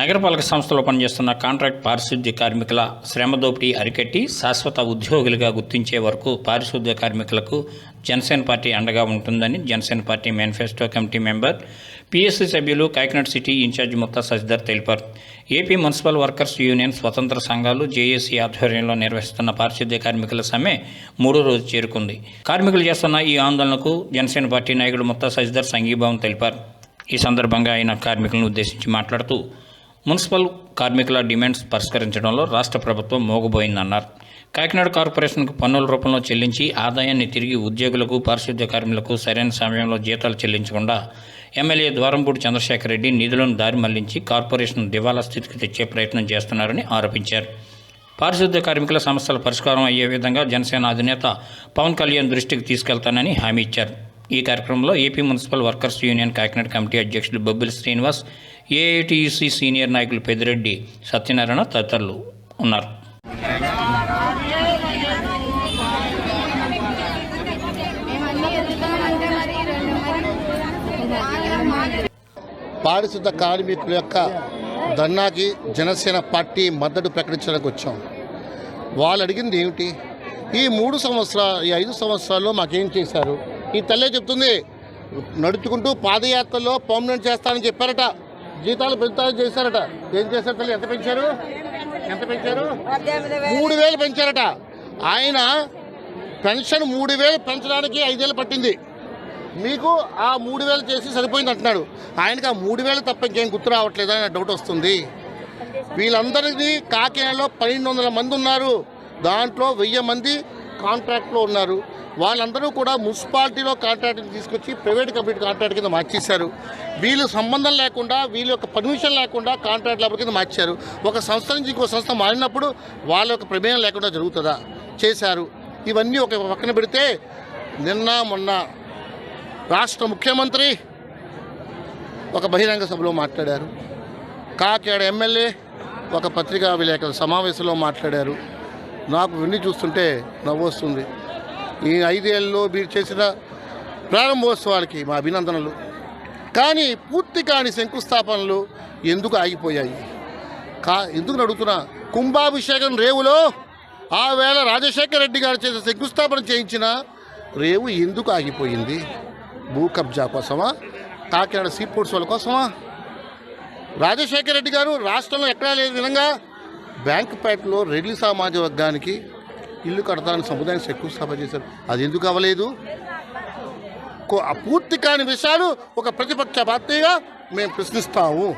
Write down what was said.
నగరపాలక సంస్థలో పనిచేస్తున్న కాంట్రాక్ట్ పారిశుద్ధ్య కార్మికుల శ్రమ దోపిడీ అరికట్టి శాశ్వత ఉద్యోగులుగా గుర్తించే వరకు పారిశుద్ధ్య కార్మికులకు జనసేన పార్టీ అండగా ఉంటుందని Janasena party manifesto committee member, PSC సభ్యులు, కాకినాడ సిటీ ఇన్ఛార్జి ముత్తా శశిధర్ తెలిపారు. ఏపీ మున్సిపల్ వర్కర్స్ యూనియన్, స్వతంత్ర సంఘాలు, జేఏసీ ఆధ్వర్యంలో నిర్వహిస్తున్న పారిశుద్ధ్య కార్మికుల సమ్మె 3వ రోజు చేరుకుంది. కార్మికులు చేస్తున్న ఈ ఆందోళనకు జనసేన పార్టీ నాయకుడు ముత్తా శశిధర్ సంఘీభావం తెలిపారు. ఈ సందర్భంగా ఆయన కార్మికులను ఉద్దేశించి మాట్లాడుతూ మున్సిపల్ కార్మికుల డిమాండ్స్ పరిష్కరించడంలో రాష్ట్ర ప్రభుత్వం మోగబోయిందన్నారు. కాకినాడ కార్పొరేషన్కు పన్నుల రూపంలో చెల్లించి ఆదాయాన్ని తిరిగి ఉద్యోగులకు, పారిశుద్ధ్య కార్మికులకు సరైన సమయంలో జీతాలు చెల్లించకుండా ఎమ్మెల్యే ద్వారంపూడి చంద్రశేఖర్ రెడ్డి నిధులను దారి మళ్లించి కార్పొరేషన్ దివాలా స్థితికి తెచ్చే ప్రయత్నం చేస్తున్నారని ఆరోపించారు. పారిశుద్ధ్య కార్మికుల సమస్యల పరిష్కారం అయ్యే విధంగా జనసేన అధినేత పవన్ కళ్యాణ్ దృష్టికి తీసుకెళ్తానని హామీ ఇచ్చారు. ఈ కార్యక్రమంలో AP municipal workers union Kakinada committee అధ్యక్షులు బొబ్బిలి శ్రీనివాస్, ఏఐటీయూసీ సీనియర్ నాయకులు పెద్దిరెడ్డి సత్యనారాయణ తదితరులు ఉన్నారు. పారిశుద్ధ కార్మికుల యొక్క ధర్నాకి జనసేన పార్టీ మద్దతు ప్రకటించడానికి వచ్చాం. వాళ్ళు అడిగింది ఏమిటి? ఈ 5 సంవత్సరాల్లో మాకేం చేశారు? ఈ తల్లే చెప్తుంది. నడుచుకుంటూ పాదయాత్రలో పర్మనెంట్ చేస్తానని చెప్పారట, జీతాలు పెంచుతారని చేశారట. ఏం చేశారు తల్లి? ఎంత పెంచారు? 3,000 పెంచారట. ఆయన పెన్షన్ 3,000 పెంచడానికి 5 ఏళ్ళు పట్టింది. మీకు ఆ 3,000 చేసి సరిపోయింది అంటున్నాడు. ఆయనకి ఆ 3,000 తప్ప ఇంకేం గుర్తు రావట్లేదని డౌట్ వస్తుంది. వీళ్ళందరినీ కాకినాడలో 1,200 మంది ఉన్నారు. దాంట్లో 1000 మంది కాంట్రాక్ట్లో ఉన్నారు. వాళ్ళందరూ కూడా మున్సిపాలిటీలో కాంట్రాక్ట్ని తీసుకొచ్చి ప్రైవేట్ కంపెనీ కాంట్రాక్ట్ కింద మార్చేశారు. వీళ్ళు సంబంధం లేకుండా, వీళ్ళ యొక్క పర్మిషన్ లేకుండా కాంట్రాక్ట్ లేబర్ కింద మార్చారు. ఒక సంస్థ నుంచి ఇంకో సంస్థ మారినప్పుడు వాళ్ళ యొక్క ప్రమేయం లేకుండా జరుగుతుందా? చేశారు. ఇవన్నీ ఒక పక్కన పెడితే మొన్న రాష్ట్ర ముఖ్యమంత్రి ఒక బహిరంగ సభలో మాట్లాడారు. కాకినాడ ఎమ్మెల్యే ఒక పత్రికా విలేకరుల సమావేశంలో మాట్లాడారు. నాకు ఇవన్నీ చూస్తుంటే నవ్వు వస్తుంది. ఈ 5 ఏళ్ళలో మీరు చేసిన ప్రారంభోత్సవాలకి మా అభినందనలు. కానీ పూర్తి కాని శంకుస్థాపనలు ఎందుకు ఆగిపోయాయి? ఎందుకు అడుగుతున్నా? కుంభాభిషేకం రేవులో ఆ వేళ రాజశేఖర రెడ్డి గారు చేసిన శంకుస్థాపన చేయించిన రేవు ఎందుకు ఆగిపోయింది? భూ కబ్జా కోసమా? కాకినాడ సీపోర్ట్స్ వాళ్ళ కోసమా? రాజశేఖర రెడ్డి గారు రాష్ట్రంలో ఎక్కడా లేని విధంగా బ్యాంకుపేటలో రెడ్డి సమాజ వర్గానికి ఇల్లు కడతారని సముదాయాన్ని శంకుస్థాపన చేశారు. అది ఎందుకు అవ్వలేదు? పూర్తి కాని విషయాలు ఒక ప్రతిపక్ష పార్టీగా మేము ప్రశ్నిస్తాము.